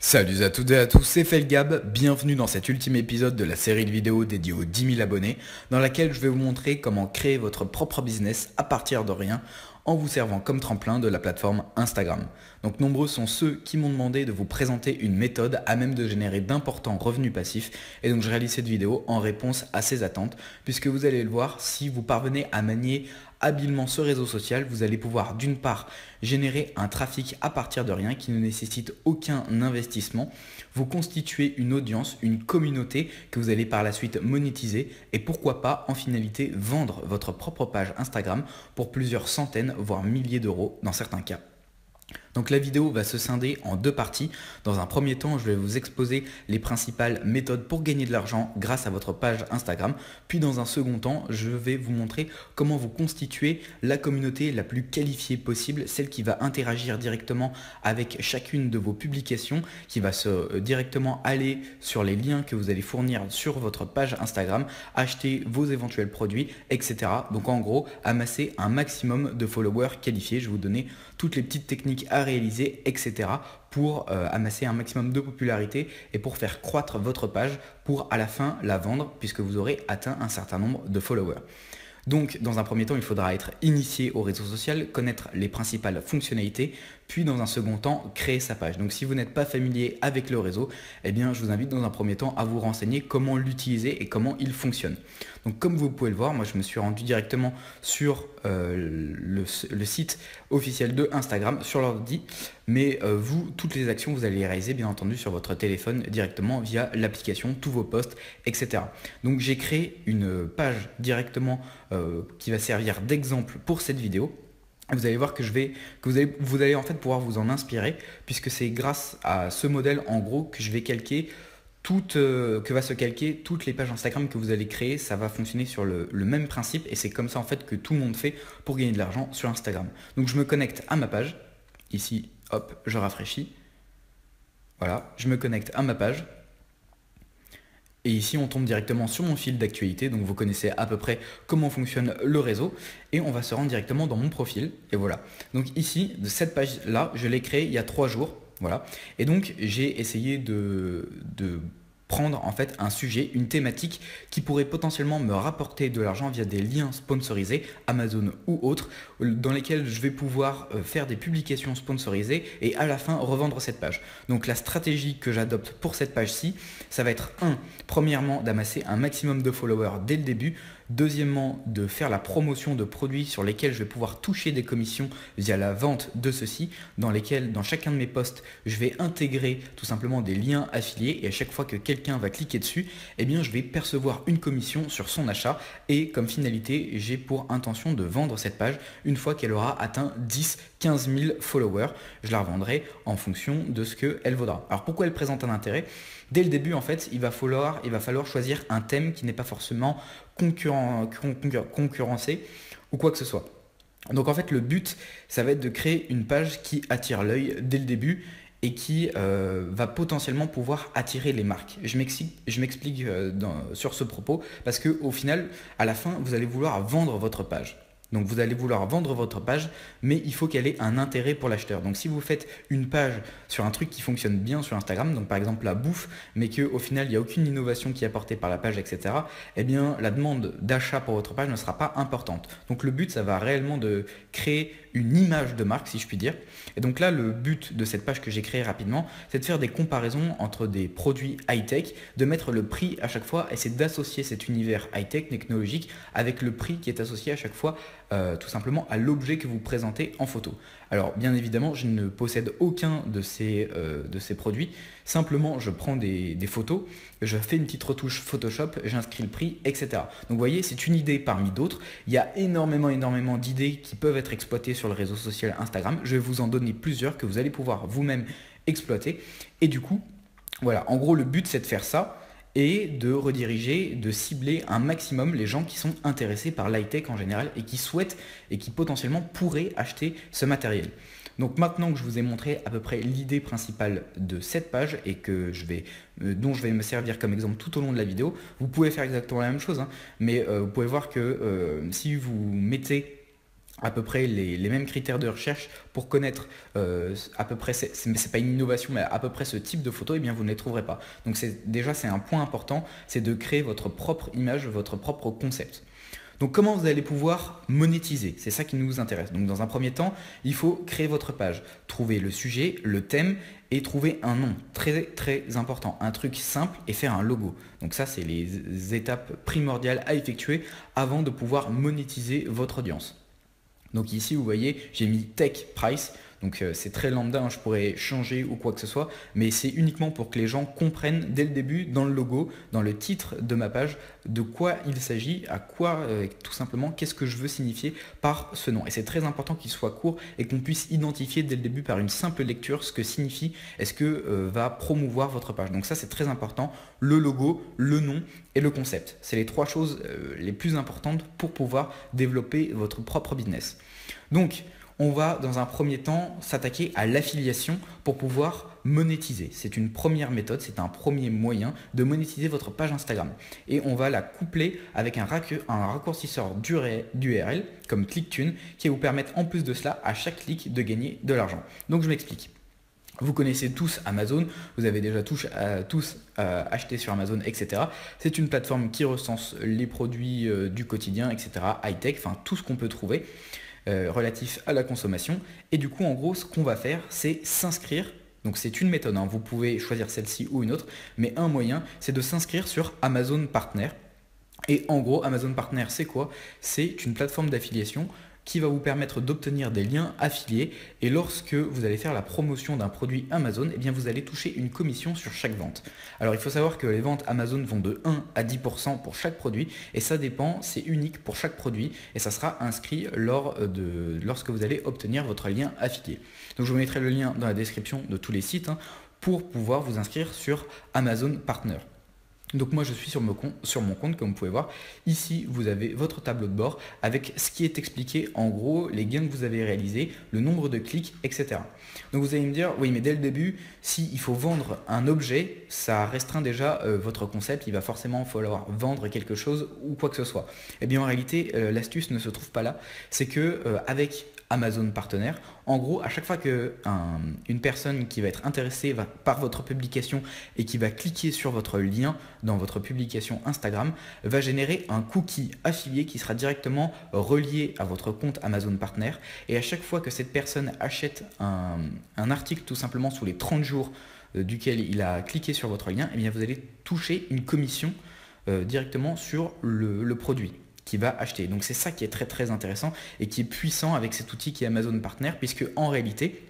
Salut à toutes et à tous, c'est Felgab, bienvenue dans cet ultime épisode de la série de vidéos dédiée aux 10 000 abonnés, dans laquelle je vais vous montrer comment créer votre propre business à partir de rien, en vous servant comme tremplin de la plateforme Instagram. Donc nombreux sont ceux qui m'ont demandé de vous présenter une méthode à même de générer d'importants revenus passifs, et donc je réalise cette vidéo en réponse à ces attentes, puisque vous allez le voir, si vous parvenez à manier habilement ce réseau social, vous allez pouvoir d'une part générer un trafic à partir de rien qui ne nécessite aucun investissement, vous constituer une audience, une communauté que vous allez par la suite monétiser et pourquoi pas en finalité vendre votre propre page Instagram pour plusieurs centaines voire milliers d'euros dans certains cas. Donc la vidéo va se scinder en deux parties. Dans un premier temps, je vais vous exposer les principales méthodes pour gagner de l'argent grâce à votre page Instagram. Puis dans un second temps, je vais vous montrer comment vous constituer la communauté la plus qualifiée possible, celle qui va interagir directement avec chacune de vos publications, qui va directement aller sur les liens que vous allez fournir sur votre page Instagram, acheter vos éventuels produits, etc. Donc en gros, amasser un maximum de followers qualifiés. Je vais vous donner toutes les petites techniques à réaliser, etc. pour amasser un maximum de popularité et pour faire croître votre page pour à la fin la vendre puisque vous aurez atteint un certain nombre de followers. Donc dans un premier temps, il faudra être initié au réseau social, connaître les principales fonctionnalités, puis dans un second temps, créer sa page. Donc si vous n'êtes pas familier avec le réseau, eh bien je vous invite dans un premier temps à vous renseigner comment l'utiliser et comment il fonctionne. Donc comme vous pouvez le voir, moi je me suis rendu directement sur le site officiel de Instagram sur l'ordi, mais vous, toutes les actions, vous allez les réaliser bien entendu sur votre téléphone directement via l'application, tous vos posts, etc. Donc j'ai créé une page directement qui va servir d'exemple pour cette vidéo. Vous allez voir que vous allez en fait pouvoir vous en inspirer puisque c'est grâce à ce modèle en gros que je vais calquer que va se calquer toutes les pages Instagram que vous allez créer. Ça va fonctionner sur le même principe et c'est comme ça en fait que tout le monde fait pour gagner de l'argent sur Instagram. Donc je me connecte à ma page, ici hop je rafraîchis, voilà je me connecte à ma page. Et ici, on tombe directement sur mon fil d'actualité, donc vous connaissez à peu près comment fonctionne le réseau. Et on va se rendre directement dans mon profil, et voilà. Donc ici, de cette page-là, je l'ai créée il y a 3 jours, voilà. Et donc, j'ai essayé de prendre en fait un sujet, une thématique qui pourrait potentiellement me rapporter de l'argent via des liens sponsorisés, Amazon ou autres, dans lesquels je vais pouvoir faire des publications sponsorisées et à la fin revendre cette page. Donc la stratégie que j'adopte pour cette page-ci, ça va être premièrement d'amasser un maximum de followers dès le début. Deuxièmement, de faire la promotion de produits sur lesquels je vais pouvoir toucher des commissions via la vente de ceux-ci, dans lesquels, dans chacun de mes posts, je vais intégrer tout simplement des liens affiliés et à chaque fois que quelqu'un va cliquer dessus, eh bien, je vais percevoir une commission sur son achat et comme finalité, j'ai pour intention de vendre cette page une fois qu'elle aura atteint 10-15 000 followers. Je la revendrai en fonction de ce qu'elle vaudra. Alors pourquoi elle présente un intérêt ? Dès le début, en fait, il va falloir choisir un thème qui n'est pas forcément concurrencé ou quoi que ce soit. Donc en fait, le but, ça va être de créer une page qui attire l'œil dès le début et qui va potentiellement pouvoir attirer les marques. Je m'explique sur ce propos parce qu'au final, à la fin, vous allez vouloir vendre votre page. Donc vous allez vouloir vendre votre page, mais il faut qu'elle ait un intérêt pour l'acheteur. Donc si vous faites une page sur un truc qui fonctionne bien sur Instagram, donc par exemple la bouffe, mais qu'au final il n'y a aucune innovation qui est apportée par la page, etc., eh bien la demande d'achat pour votre page ne sera pas importante. Donc le but, ça va réellement de créer une image de marque, si je puis dire. Et donc là, le but de cette page que j'ai créée rapidement, c'est de faire des comparaisons entre des produits high-tech, de mettre le prix à chaque fois, et c'est d'associer cet univers high-tech, technologique, avec le prix qui est associé à chaque fois tout simplement à l'objet que vous présentez en photo. Alors bien évidemment, je ne possède aucun de ces produits, simplement je prends des photos, je fais une petite retouche Photoshop, j'inscris le prix, etc. Donc vous voyez, c'est une idée parmi d'autres. Il y a énormément d'idées qui peuvent être exploitées sur le réseau social Instagram. Je vais vous en donner plusieurs que vous allez pouvoir vous-même exploiter. Et du coup, voilà, en gros le but c'est de faire ça et de rediriger, de cibler un maximum les gens qui sont intéressés par l'high-tech en général et qui souhaitent et qui potentiellement pourraient acheter ce matériel. Donc maintenant que je vous ai montré à peu près l'idée principale de cette page et que dont je vais me servir comme exemple tout au long de la vidéo, vous pouvez faire exactement la même chose, hein, mais vous pouvez voir que si vous mettez à peu près les mêmes critères de recherche pour connaître à peu près, c'est pas une innovation, mais à peu près ce type de photo, et bien vous ne les trouverez pas. Donc déjà c'est un point important, c'est de créer votre propre image, votre propre concept. Donc comment vous allez pouvoir monétiser? C'est ça qui nous intéresse. Donc dans un premier temps, il faut créer votre page, trouver le sujet, le thème et trouver un nom. Très très important, un truc simple et faire un logo. Donc ça c'est les étapes primordiales à effectuer avant de pouvoir monétiser votre audience. Donc ici, vous voyez, j'ai mis Tech Price. Donc c'est très lambda, hein, je pourrais changer ou quoi que ce soit, mais c'est uniquement pour que les gens comprennent dès le début, dans le logo, dans le titre de ma page, de quoi il s'agit, à quoi, tout simplement, qu'est-ce que je veux signifier par ce nom. Et c'est très important qu'il soit court et qu'on puisse identifier dès le début par une simple lecture ce que signifie et ce que va promouvoir votre page. Donc ça c'est très important, le logo, le nom et le concept. C'est les trois choses les plus importantes pour pouvoir développer votre propre business. Donc, on va dans un premier temps s'attaquer à l'affiliation pour pouvoir monétiser. C'est une première méthode, c'est un premier moyen de monétiser votre page Instagram. Et on va la coupler avec un raccourcisseur d'URL comme ClickTune qui va vous permettre en plus de cela à chaque clic de gagner de l'argent. Donc je m'explique. Vous connaissez tous Amazon, vous avez déjà tous acheté sur Amazon, etc. C'est une plateforme qui recense les produits du quotidien, etc. High-tech, enfin tout ce qu'on peut trouver relatif à la consommation. Et du coup, en gros, ce qu'on va faire, c'est s'inscrire. Donc c'est une méthode, hein. Vous pouvez choisir celle-ci ou une autre, mais un moyen, c'est de s'inscrire sur Amazon Partner. Et en gros, Amazon Partner, c'est quoi? C'est une plateforme d'affiliation qui va vous permettre d'obtenir des liens affiliés et lorsque vous allez faire la promotion d'un produit Amazon, eh bien vous allez toucher une commission sur chaque vente. Alors il faut savoir que les ventes Amazon vont de 1 à 10% pour chaque produit et ça dépend, c'est unique pour chaque produit et ça sera inscrit lorsque vous allez obtenir votre lien affilié. Donc je vous mettrai le lien dans la description de tous les sites pour pouvoir vous inscrire sur Amazon Partner. Donc moi je suis sur mon compte comme vous pouvez voir. Ici vous avez votre tableau de bord avec ce qui est expliqué en gros, les gains que vous avez réalisés, le nombre de clics, etc. Donc vous allez me dire, oui mais dès le début, s'il faut vendre un objet, ça restreint déjà votre concept, il va forcément falloir vendre quelque chose ou quoi que ce soit. Eh bien en réalité, l'astuce ne se trouve pas là, c'est que avec Amazon partenaire. En gros, à chaque fois qu'une personne qui va être intéressée par votre publication et qui va cliquer sur votre lien dans votre publication Instagram va générer un cookie affilié qui sera directement relié à votre compte Amazon Partner. Et à chaque fois que cette personne achète un article tout simplement sous les 30 jours duquel il a cliqué sur votre lien, eh bien vous allez toucher une commission directement sur le produit qui va acheter. Donc c'est ça qui est très très intéressant et qui est puissant avec cet outil qui est Amazon Partner, puisque en réalité,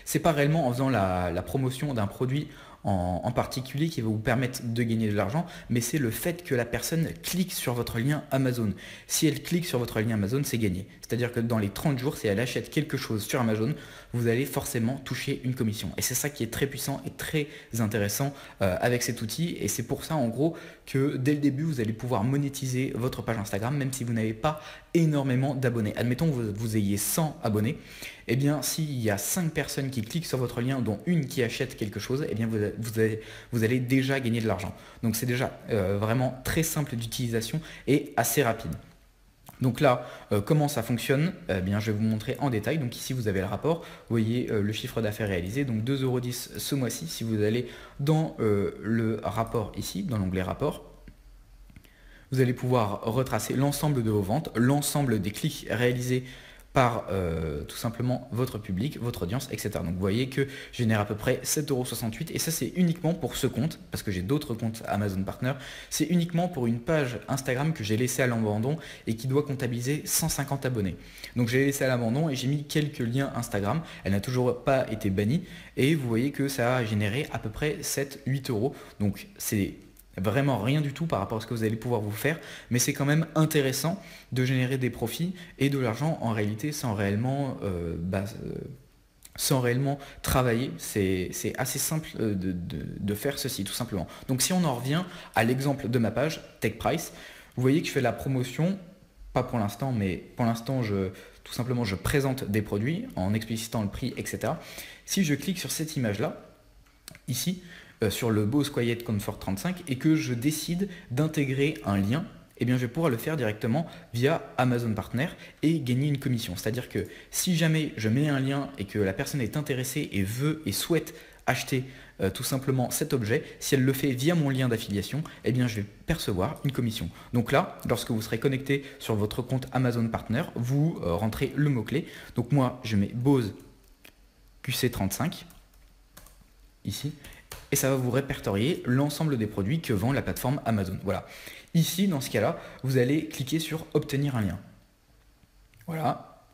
c'est pas réellement en faisant la promotion d'un produit en particulier qui va vous permettre de gagner de l'argent, mais c'est le fait que la personne clique sur votre lien Amazon. Si elle clique sur votre lien Amazon, c'est gagné. C'est-à-dire que dans les 30 jours, si elle achète quelque chose sur Amazon, vous allez forcément toucher une commission. Et c'est ça qui est très puissant et très intéressant avec cet outil. Et c'est pour ça, en gros, que dès le début, vous allez pouvoir monétiser votre page Instagram, même si vous n'avez pas énormément d'abonnés. Admettons que vous ayez 100 abonnés. Eh bien, s'il y a 5 personnes qui cliquent sur votre lien, dont une qui achète quelque chose, eh bien, vous allez déjà gagner de l'argent. Donc, c'est déjà vraiment très simple d'utilisation et assez rapide. Donc là, comment ça fonctionne? Bien, je vais vous montrer en détail. Donc ici, vous avez le rapport. Vous voyez le chiffre d'affaires réalisé. Donc 2,10 € ce mois-ci. Si vous allez dans le rapport ici, dans l'onglet rapport, vous allez pouvoir retracer l'ensemble de vos ventes, l'ensemble des clics réalisés par tout simplement votre public, votre audience, etc. Donc vous voyez que je génère à peu près 7,68 € et ça c'est uniquement pour ce compte, parce que j'ai d'autres comptes Amazon Partner, c'est uniquement pour une page Instagram que j'ai laissée à l'abandon et qui doit comptabiliser 150 abonnés. Donc j'ai laissé à l'abandon et j'ai mis quelques liens Instagram, elle n'a toujours pas été bannie et vous voyez que ça a généré à peu près 7-8 €. Donc c'est vraiment rien du tout par rapport à ce que vous allez pouvoir vous faire, mais c'est quand même intéressant de générer des profits et de l'argent en réalité sans réellement travailler. C'est assez simple de faire ceci tout simplement. Donc si on en revient à l'exemple de ma page Tech Price, vous voyez que je fais la promotion, pas pour l'instant, mais pour l'instant tout simplement je présente des produits en explicitant le prix, etc. Si je clique sur cette image là, ici, sur le Bose Quiet Comfort 35 et que je décide d'intégrer un lien, eh bien je vais pouvoir le faire directement via Amazon Partner et gagner une commission. C'est-à-dire que si jamais je mets un lien et que la personne est intéressée et veut et souhaite acheter tout simplement cet objet, si elle le fait via mon lien d'affiliation, eh bien je vais percevoir une commission. Donc là, lorsque vous serez connecté sur votre compte Amazon Partner, vous rentrez le mot-clé. Donc moi, je mets Bose QC35 ici, et ça va vous répertorier l'ensemble des produits que vend la plateforme Amazon. Voilà. Ici, dans ce cas-là, vous allez cliquer sur obtenir un lien. Voilà.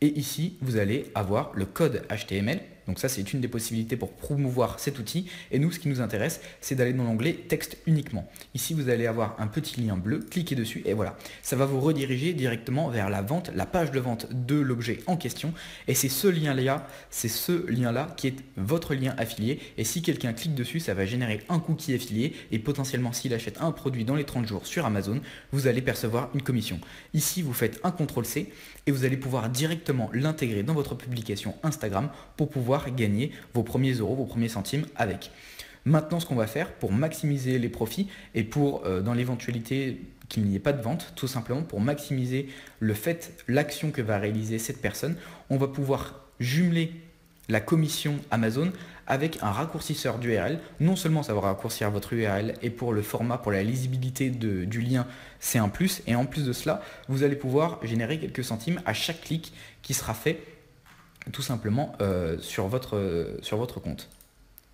Et ici, vous allez avoir le code HTML. Donc ça, c'est une des possibilités pour promouvoir cet outil. Et nous, ce qui nous intéresse, c'est d'aller dans l'onglet texte uniquement. Ici, vous allez avoir un petit lien bleu, cliquez dessus et voilà. Ça va vous rediriger directement vers la vente, la page de vente de l'objet en question. Et c'est ce lien-là qui est votre lien affilié. Et si quelqu'un clique dessus, ça va générer un cookie affilié. Et potentiellement, s'il achète un produit dans les 30 jours sur Amazon, vous allez percevoir une commission. Ici, vous faites un CTRL-C et vous allez pouvoir directement l'intégrer dans votre publication Instagram pour pouvoir gagner vos premiers euros, vos premiers centimes avec. Maintenant, ce qu'on va faire pour maximiser les profits et pour, dans l'éventualité qu'il n'y ait pas de vente, tout simplement pour maximiser l'action que va réaliser cette personne, on va pouvoir jumeler la commission Amazon avec un raccourcisseur d'URL. Non seulement ça va raccourcir votre URL et pour le format, pour la lisibilité du lien, c'est un plus. Et en plus de cela, vous allez pouvoir générer quelques centimes à chaque clic qui sera fait tout simplement sur votre compte.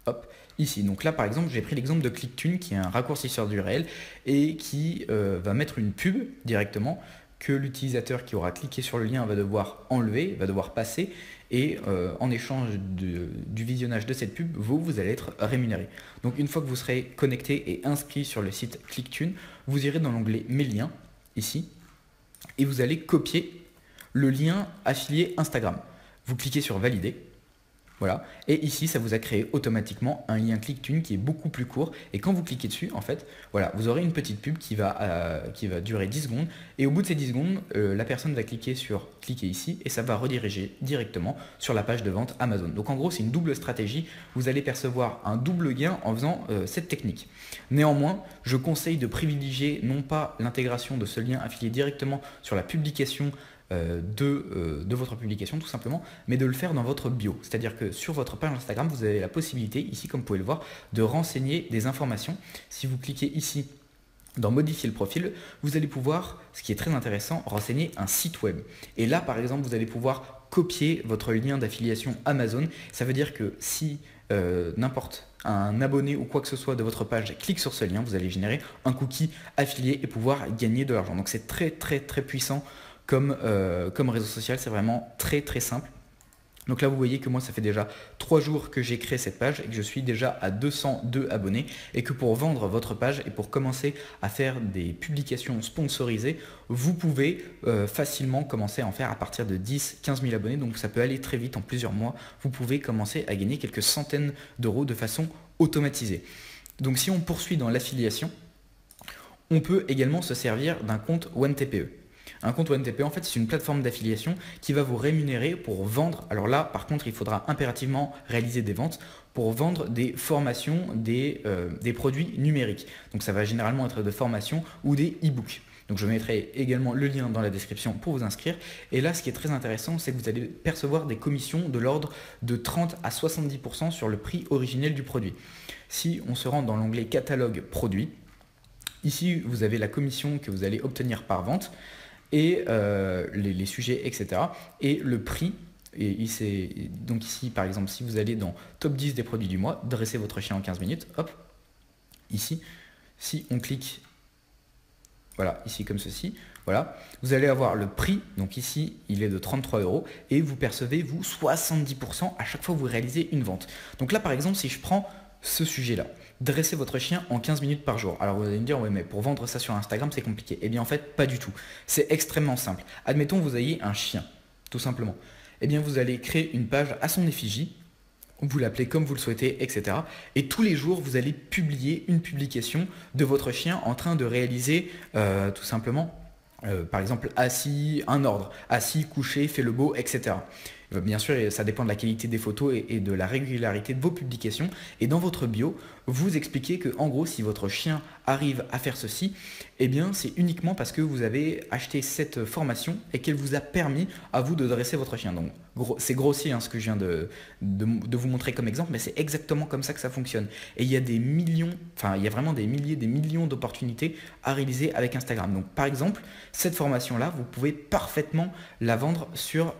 Hop, ici. Donc là, par exemple, j'ai pris l'exemple de ClickTune qui est un raccourcisseur d'URL et qui va mettre une pub directement que l'utilisateur qui aura cliqué sur le lien va devoir enlever, va devoir passer et en échange du visionnage de cette pub, vous allez être rémunéré. Donc une fois que vous serez connecté et inscrit sur le site ClickTune, vous irez dans l'onglet Mes liens, ici, et vous allez copier le lien affilié Instagram. Vous cliquez sur Valider. Voilà. Et ici, ça vous a créé automatiquement un lien ClickTune qui est beaucoup plus court. Et quand vous cliquez dessus, en fait, voilà, vous aurez une petite pub qui va durer 10 secondes. Et au bout de ces 10 secondes, la personne va cliquer ici et ça va rediriger directement sur la page de vente Amazon. Donc en gros, c'est une double stratégie. Vous allez percevoir un double gain en faisant cette technique. Néanmoins, je conseille de privilégier non pas l'intégration de ce lien affilié directement sur la publication de votre publication tout simplement, mais de le faire dans votre bio. C'est-à-dire que sur votre page Instagram, vous avez la possibilité, ici comme vous pouvez le voir, de renseigner des informations. Si vous cliquez ici dans modifier le profil, vous allez pouvoir, ce qui est très intéressant, renseigner un site web. Et là par exemple, vous allez pouvoir copier votre lien d'affiliation Amazon. Ça veut dire que si n'importe un abonné ou quoi que ce soit de votre page clique sur ce lien, vous allez générer un cookie affilié et pouvoir gagner de l'argent. Donc c'est très puissant comme réseau social, c'est vraiment très simple. Donc là vous voyez que moi ça fait déjà 3 jours que j'ai créé cette page et que je suis déjà à 202 abonnés et que pour vendre votre page et pour commencer à faire des publications sponsorisées, vous pouvez facilement commencer à en faire à partir de 10-15 000 abonnés. Donc ça peut aller très vite, en plusieurs mois, vous pouvez commencer à gagner quelques centaines d'euros de façon automatisée. Donc si on poursuit dans l'affiliation, on peut également se servir d'un compte OneTPE. Un compte OneTPE, en fait, c'est une plateforme d'affiliation qui va vous rémunérer pour vendre. Alors là, par contre, il faudra impérativement réaliser des ventes pour vendre des formations, des produits numériques. Donc ça va généralement être de formations ou des e-books. Donc je mettrai également le lien dans la description pour vous inscrire. Et là, ce qui est très intéressant, c'est que vous allez percevoir des commissions de l'ordre de 30 à 70% sur le prix originel du produit. Si on se rend dans l'onglet catalogue produit, ici, vous avez la commission que vous allez obtenir par vente et les sujets, etc. Et le prix, donc ici par exemple, si vous allez dans top 10 des produits du mois, dressez votre chien en 15 minutes, hop, ici, si on clique, voilà, ici comme ceci, voilà, vous allez avoir le prix, donc ici il est de 33 € et vous percevez vous 70% à chaque fois que vous réalisez une vente. Donc là par exemple, si je prends ce sujet-là, dresser votre chien en 15 minutes par jour. Alors vous allez me dire, ouais mais pour vendre ça sur Instagram c'est compliqué. Eh bien en fait pas du tout. C'est extrêmement simple. Admettons vous ayez un chien, tout simplement. Eh bien vous allez créer une page à son effigie, vous l'appelez comme vous le souhaitez, etc. Et tous les jours vous allez publier une publication de votre chien en train de réaliser tout simplement, par exemple assis, un ordre, assis, couché, fait le beau, etc. Bien sûr, ça dépend de la qualité des photos et de la régularité de vos publications. Et dans votre bio, vous expliquez que en gros, si votre chien arrive à faire ceci, eh bien c'est uniquement parce que vous avez acheté cette formation et qu'elle vous a permis à vous de dresser votre chien. Donc c'est grossier ce que je viens de vous montrer comme exemple, mais c'est exactement comme ça que ça fonctionne. Et il y a des millions, enfin il y a vraiment des milliers, des millions d'opportunités à réaliser avec Instagram. Donc par exemple, cette formation-là, vous pouvez parfaitement la vendre sur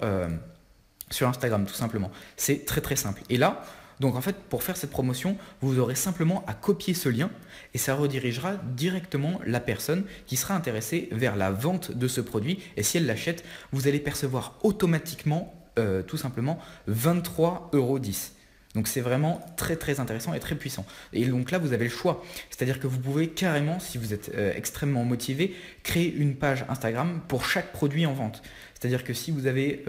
Instagram tout simplement. C'est très très simple. Et là, donc en fait, pour faire cette promotion, vous aurez simplement à copier ce lien et ça redirigera directement la personne qui sera intéressée vers la vente de ce produit. Et si elle l'achète, vous allez percevoir automatiquement, tout simplement, 23,10 €. Donc c'est vraiment très très intéressant et très puissant. Et donc là, vous avez le choix. C'est-à-dire que vous pouvez carrément, si vous êtes extrêmement motivé, créer une page Instagram pour chaque produit en vente. C'est-à-dire que si vous avez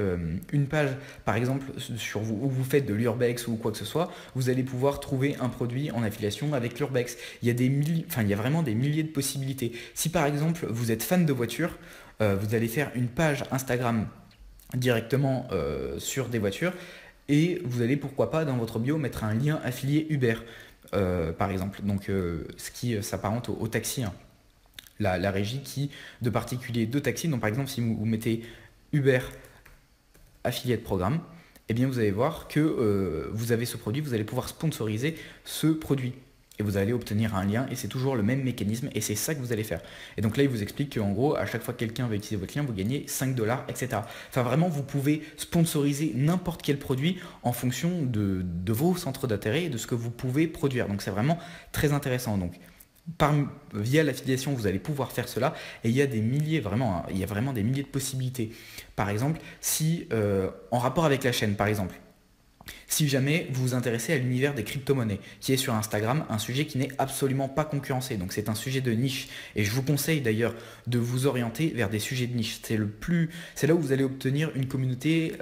une page, par exemple, sur vous, où vous faites de l'urbex ou quoi que ce soit, vous allez pouvoir trouver un produit en affiliation avec l'urbex. Il y a vraiment des milliers de possibilités. Si par exemple, vous êtes fan de voitures, vous allez faire une page Instagram directement sur des voitures et vous allez pourquoi pas dans votre bio mettre un lien affilié Uber par exemple, donc ce qui s'apparente au taxi, la régie qui de particuliers de taxi. Donc par exemple si vous mettez Uber affiliate programme, eh bien vous allez voir que vous avez ce produit, vous allez pouvoir sponsoriser ce produit. Et vous allez obtenir un lien et c'est toujours le même mécanisme et c'est ça que vous allez faire. Et donc là, il vous explique qu'en gros, à chaque fois que quelqu'un va utiliser votre lien, vous gagnez 5 $, etc. Enfin vraiment, vous pouvez sponsoriser n'importe quel produit en fonction de vos centres d'intérêt et de ce que vous pouvez produire. Donc c'est vraiment très intéressant. Donc via l'affiliation, vous allez pouvoir faire cela et il y a des milliers, vraiment, il y a vraiment des milliers de possibilités. Par exemple, si en rapport avec la chaîne, par exemple, si jamais vous vous intéressez à l'univers des crypto-monnaies, qui est sur Instagram un sujet qui n'est absolument pas concurrencé, donc c'est un sujet de niche. Et je vous conseille d'ailleurs de vous orienter vers des sujets de niche. C'est là où vous allez obtenir une communauté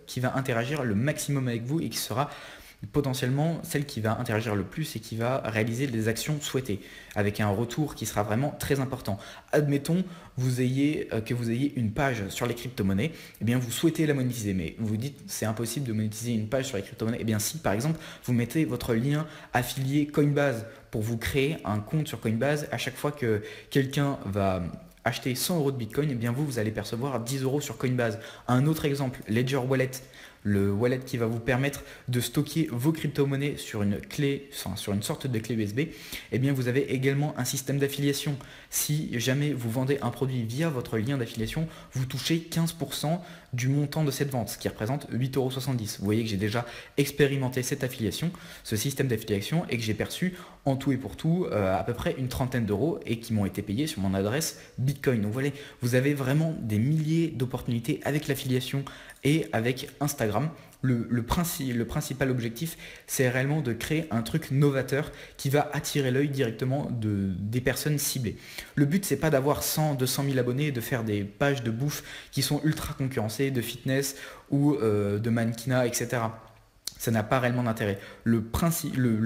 qui va interagir le maximum avec vous et qui sera potentiellement celle qui va interagir le plus et qui va réaliser les actions souhaitées avec un retour qui sera vraiment très important. Admettons que vous ayez une page sur les crypto-monnaies, eh bien vous souhaitez la monétiser, mais vous dites c'est impossible de monétiser une page sur les crypto-monnaies. Eh bien si par exemple vous mettez votre lien affilié Coinbase pour vous créer un compte sur Coinbase, à chaque fois que quelqu'un va acheter 100 € de Bitcoin, eh bien vous allez percevoir 10 € sur Coinbase. Un autre exemple, Ledger Wallet, le wallet qui va vous permettre de stocker vos crypto-monnaies sur une clé, sur une sorte de clé USB. Eh bien vous avez également un système d'affiliation. Si jamais vous vendez un produit via votre lien d'affiliation, vous touchez 15% du montant de cette vente, ce qui représente 8,70 €. Vous voyez que j'ai déjà expérimenté cette affiliation, ce système d'affiliation, et que j'ai perçu en tout et pour tout à peu près une trentaine d'euros et qui m'ont été payés sur mon adresse Bitcoin. Donc voilà, vous avez vraiment des milliers d'opportunités avec l'affiliation et avec Instagram. Le principal objectif, c'est réellement de créer un truc novateur qui va attirer l'œil directement des personnes ciblées. Le but, c'est pas d'avoir 100, 200 000 abonnés et de faire des pages de bouffe qui sont ultra concurrencées, de fitness ou de mannequinat, etc. Ça n'a pas réellement d'intérêt. Le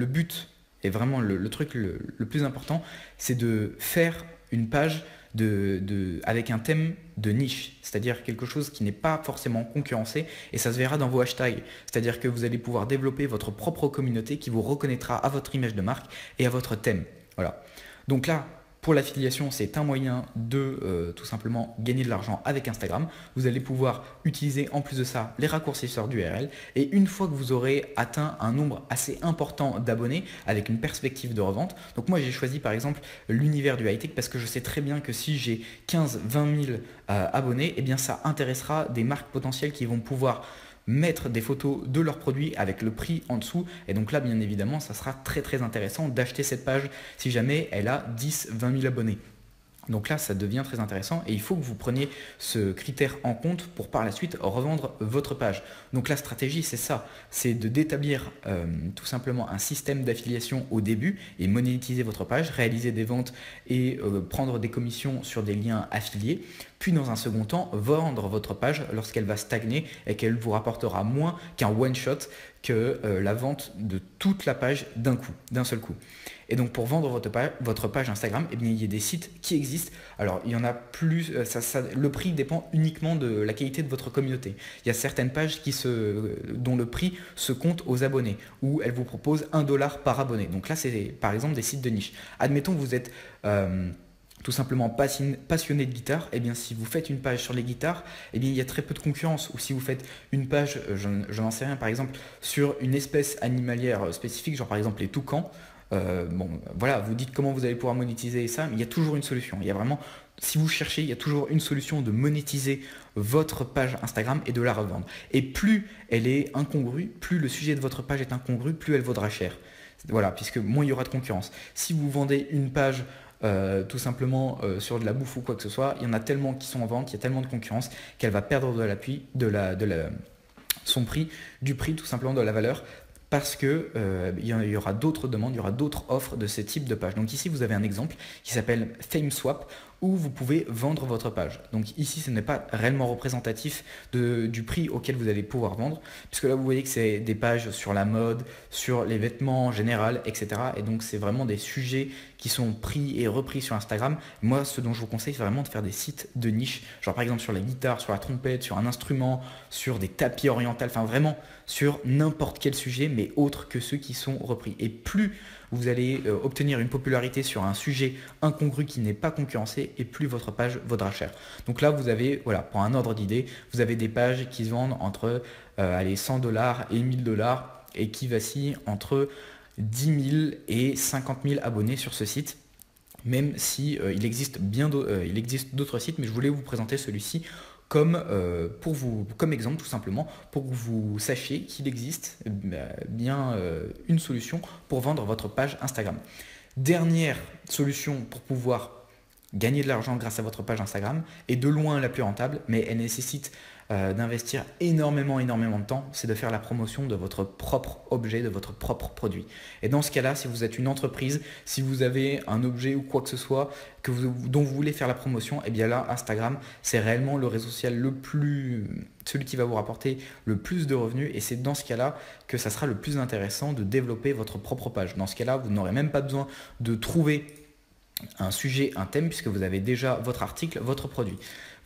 but, et vraiment le truc le plus important, c'est de faire une page avec un thème de niche, c'est-à-dire quelque chose qui n'est pas forcément concurrencé et ça se verra dans vos hashtags. C'est-à-dire que vous allez pouvoir développer votre propre communauté qui vous reconnaîtra à votre image de marque et à votre thème. Voilà. Donc là, pour l'affiliation, c'est un moyen de tout simplement gagner de l'argent avec Instagram. Vous allez pouvoir utiliser en plus de ça les raccourcisseurs d'URL. Et une fois que vous aurez atteint un nombre assez important d'abonnés avec une perspective de revente, donc moi j'ai choisi par exemple l'univers du high-tech parce que je sais très bien que si j'ai 15-20 000 abonnés, eh bien ça intéressera des marques potentielles qui vont pouvoir mettre des photos de leurs produits avec le prix en dessous et donc là bien évidemment ça sera très très intéressant d'acheter cette page si jamais elle a 10-20 000 abonnés. Donc là, ça devient très intéressant et il faut que vous preniez ce critère en compte pour par la suite revendre votre page. Donc la stratégie, c'est ça, c'est d'établir tout simplement un système d'affiliation au début et monétiser votre page, réaliser des ventes et prendre des commissions sur des liens affiliés. puis dans un second temps, vendre votre page lorsqu'elle va stagner et qu'elle vous rapportera moins qu'un one-shot, que la vente de toute la page d'un seul coup. Et donc pour vendre votre page Instagram, eh bien, il y a des sites qui existent. Alors il y en a plus, le prix dépend uniquement de la qualité de votre communauté. Il y a certaines pages dont le prix se compte aux abonnés, où elles vous proposent 1 dollar par abonné. Donc là c'est par exemple des sites de niche. Admettons que vous êtes tout simplement passionné de guitare, et bien si vous faites une page sur les guitares, et bien il y a très peu de concurrence. Ou si vous faites une page, je n'en sais rien, par exemple sur une espèce animalière spécifique, genre par exemple les toucans, bon voilà, vous dites comment vous allez pouvoir monétiser ça, mais il y a toujours une solution. Il y a vraiment, si vous cherchez, il y a toujours une solution de monétiser votre page Instagram et de la revendre. Et plus elle est incongrue, plus le sujet de votre page est incongru, plus elle vaudra cher. Voilà, puisque moins il y aura de concurrence. Si vous vendez une page tout simplement sur de la bouffe ou quoi que ce soit, il y en a tellement qui sont en vente, il y a tellement de concurrence qu'elle va perdre son prix, du prix tout simplement de la valeur, parce que il y aura d'autres demandes, il y aura d'autres offres de ce type de page. Donc ici vous avez un exemple qui s'appelle ThameSwap, où vous pouvez vendre votre page. Donc ici ce n'est pas réellement représentatif du prix auquel vous allez pouvoir vendre, puisque là vous voyez que c'est des pages sur la mode, sur les vêtements en général, etc. Et donc c'est vraiment des sujets qui sont pris et repris sur Instagram. Moi ce dont je vous conseille c'est vraiment de faire des sites de niche, genre par exemple sur la guitare, sur la trompette, sur un instrument, sur des tapis orientaux, enfin vraiment sur n'importe quel sujet, mais autre que ceux qui sont repris. Et plus vous allez obtenir une popularité sur un sujet incongru qui n'est pas concurrencé, et plus votre page vaudra cher. Donc là vous avez, voilà, pour un ordre d'idée, vous avez des pages qui se vendent entre 100 dollars et 1000 dollars et qui vacillent entre 10 000 et 50 000 abonnés sur ce site, même si il existe d'autres sites, mais je voulais vous présenter celui-ci comme exemple, tout simplement, pour que vous sachiez qu'il existe bien une solution pour vendre votre page Instagram. Dernière solution pour pouvoir gagner de l'argent grâce à votre page Instagram, et de loin la plus rentable, mais elle nécessite d'investir énormément de temps, c'est de faire la promotion de votre propre objet, de votre propre produit. Et dans ce cas-là, si vous êtes une entreprise, si vous avez un objet ou quoi que ce soit dont vous voulez faire la promotion, et bien là, Instagram, c'est réellement le réseau social celui qui va vous rapporter le plus de revenus, et c'est dans ce cas-là que ça sera le plus intéressant de développer votre propre page. Dans ce cas-là, vous n'aurez même pas besoin de trouver un sujet, un thème, puisque vous avez déjà votre article, votre produit.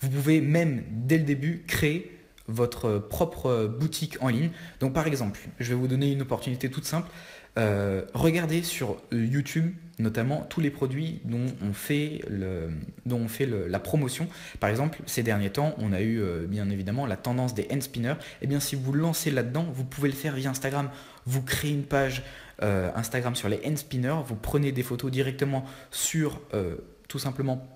Vous pouvez même dès le début créer votre propre boutique en ligne. Donc par exemple, je vais vous donner une opportunité toute simple. Regardez sur YouTube notamment tous les produits dont on fait la promotion. Par exemple, ces derniers temps, on a eu bien évidemment la tendance des hand spinners. Et bien si vous lancez là-dedans, vous pouvez le faire via Instagram. Vous créez une page Instagram sur les hand spinners, vous prenez des photos directement sur tout simplement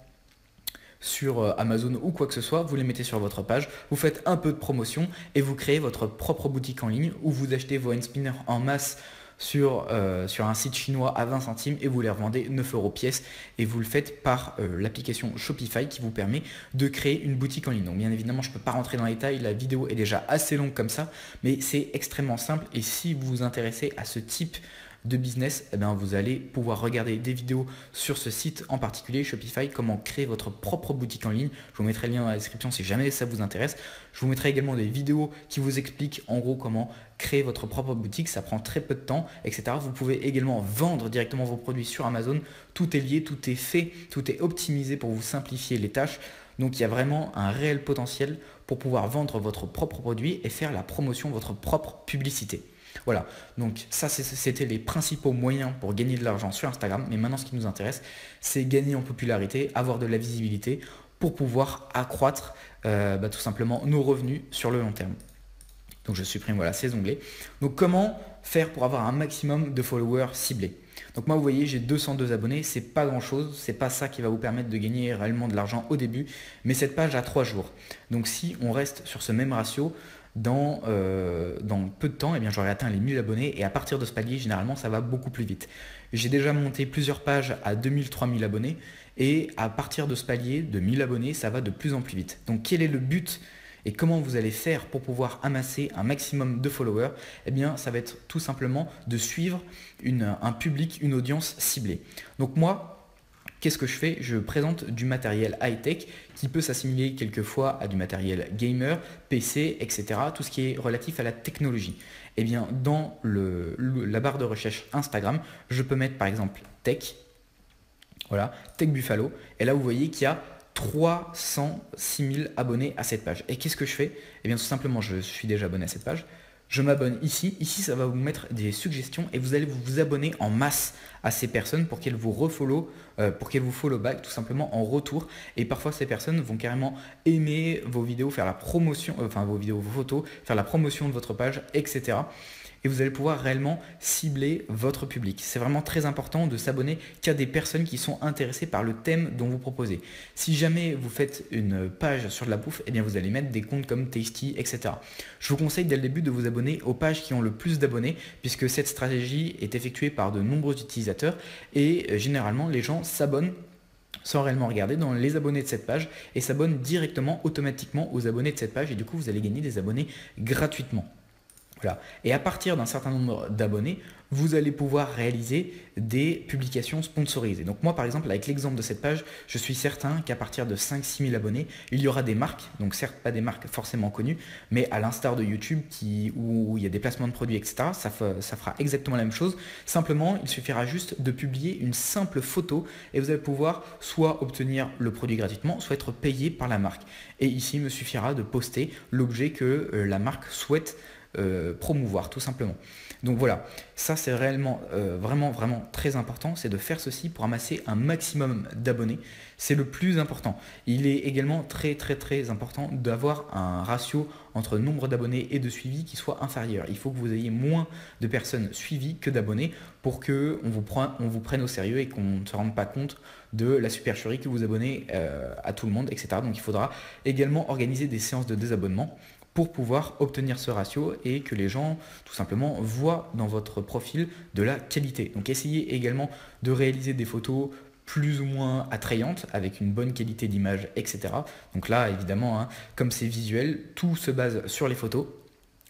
sur Amazon ou quoi que ce soit, vous les mettez sur votre page, vous faites un peu de promotion et vous créez votre propre boutique en ligne où vous achetez vos hand spinners en masse sur un site chinois à 20 centimes et vous les revendez 9 € pièce, et vous le faites par l'application Shopify qui vous permet de créer une boutique en ligne. Donc bien évidemment je ne peux pas rentrer dans les détails, la vidéo est déjà assez longue comme ça, mais c'est extrêmement simple, et si vous vous intéressez à ce type de business, eh bien, vous allez pouvoir regarder des vidéos sur ce site en particulier, Shopify, comment créer votre propre boutique en ligne. Je vous mettrai le lien dans la description si jamais ça vous intéresse. Je vous mettrai également des vidéos qui vous expliquent en gros comment créer votre propre boutique. Ça prend très peu de temps, etc. Vous pouvez également vendre directement vos produits sur Amazon. Tout est lié, tout est fait, tout est optimisé pour vous simplifier les tâches. Donc il y a vraiment un réel potentiel pour pouvoir vendre votre propre produit et faire la promotion de votre propre publicité. Voilà, donc ça c'était les principaux moyens pour gagner de l'argent sur Instagram. Mais maintenant ce qui nous intéresse, c'est gagner en popularité, avoir de la visibilité pour pouvoir accroître tout simplement nos revenus sur le long terme. Donc je supprime voilà, ces onglets. Donc comment faire pour avoir un maximum de followers ciblés? Donc moi vous voyez j'ai 202 abonnés, c'est pas grand chose, c'est pas ça qui va vous permettre de gagner réellement de l'argent au début, mais cette page a 3 jours. Donc si on reste sur ce même ratio, dans peu de temps, eh bien, j'aurai atteint les 1000 abonnés, et à partir de ce palier, généralement, ça va beaucoup plus vite. J'ai déjà monté plusieurs pages à 2000, 3000 abonnés, et à partir de ce palier de 1000 abonnés, ça va de plus en plus vite. Donc quel est le but et comment vous allez faire pour pouvoir amasser un maximum de followers? Eh bien, ça va être tout simplement de suivre un public, une audience ciblée. Donc moi, qu'est-ce que je fais? Je présente du matériel high-tech qui peut s'assimiler quelquefois à du matériel gamer, PC, etc. Tout ce qui est relatif à la technologie. Eh bien, dans la barre de recherche Instagram, je peux mettre par exemple tech, voilà, Tech Buffalo. Et là, vous voyez qu'il y a 306 000 abonnés à cette page. Et qu'est-ce que je fais? Eh bien, tout simplement, je suis déjà abonné à cette page. Je m'abonne ici. Ici, ça va vous mettre des suggestions et vous allez vous abonner en masse à ces personnes pour qu'elles vous refollow, pour qu'elles vous follow back tout simplement en retour. Et parfois, ces personnes vont carrément aimer vos vidéos, faire la promotion, enfin vos vidéos, vos photos, faire la promotion de votre page, etc. Et vous allez pouvoir réellement cibler votre public. C'est vraiment très important de s'abonner qu'à des personnes qui sont intéressées par le thème dont vous proposez. Si jamais vous faites une page sur de la bouffe, eh bien vous allez mettre des comptes comme Tasty, etc. Je vous conseille dès le début de vous abonner aux pages qui ont le plus d'abonnés, puisque cette stratégie est effectuée par de nombreux utilisateurs et généralement les gens s'abonnent sans réellement regarder dans les abonnés de cette page et s'abonnent directement, automatiquement aux abonnés de cette page et du coup vous allez gagner des abonnés gratuitement. Voilà. Et à partir d'un certain nombre d'abonnés, vous allez pouvoir réaliser des publications sponsorisées. Donc moi par exemple avec l'exemple de cette page, je suis certain qu'à partir de 5-6 000 abonnés, il y aura des marques, donc certes pas des marques forcément connues, mais à l'instar de YouTube où il y a des placements de produits, etc., ça fera exactement la même chose. Simplement, il suffira juste de publier une simple photo et vous allez pouvoir soit obtenir le produit gratuitement, soit être payé par la marque. Et ici, il me suffira de poster l'objet que la marque souhaite promouvoir tout simplement. Donc voilà, ça c'est réellement vraiment très important, c'est de faire ceci pour amasser un maximum d'abonnés. C'est le plus important. Il est également très important d'avoir un ratio entre nombre d'abonnés et de suivis qui soit inférieur. Il faut que vous ayez moins de personnes suivies que d'abonnés pour qu'on vous prenne au sérieux et qu'on ne se rende pas compte de la supercherie que vous abonnez à tout le monde, etc. Donc il faudra également organiser des séances de désabonnement pour pouvoir obtenir ce ratio et que les gens tout simplement voient dans votre profil de la qualité. Donc essayez également de réaliser des photos plus ou moins attrayantes avec une bonne qualité d'image, etc. Donc là évidemment, hein, comme c'est visuel, tout se base sur les photos.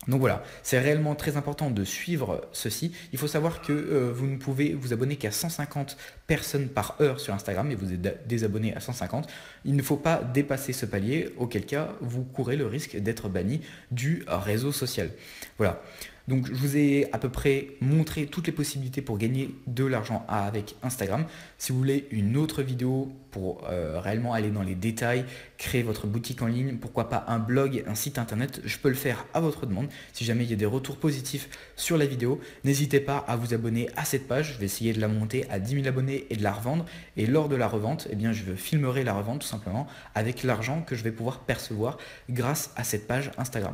Donc voilà, c'est réellement très important de suivre ceci. Il faut savoir que vous ne pouvez vous abonner qu'à 150 personnes par heure sur Instagram et vous êtes désabonné à 150. Il ne faut pas dépasser ce palier, auquel cas vous courez le risque d'être banni du réseau social. Voilà. Donc je vous ai à peu près montré toutes les possibilités pour gagner de l'argent avec Instagram. Si vous voulez une autre vidéo pour réellement aller dans les détails, créer votre boutique en ligne, pourquoi pas un blog, un site internet, je peux le faire à votre demande. Si jamais il y a des retours positifs sur la vidéo, n'hésitez pas à vous abonner à cette page. Je vais essayer de la monter à 10 000 abonnés et de la revendre. Et lors de la revente, eh bien, je filmerai la revente tout simplement avec l'argent que je vais pouvoir percevoir grâce à cette page Instagram.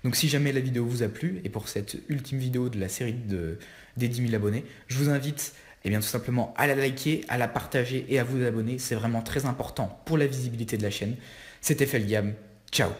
Donc si jamais la vidéo vous a plu et pour cette ultime vidéo de la série des 10 000 abonnés, je vous invite tout simplement à la liker, à la partager et à vous abonner. C'est vraiment très important pour la visibilité de la chaîne. C'était Felgab. Ciao.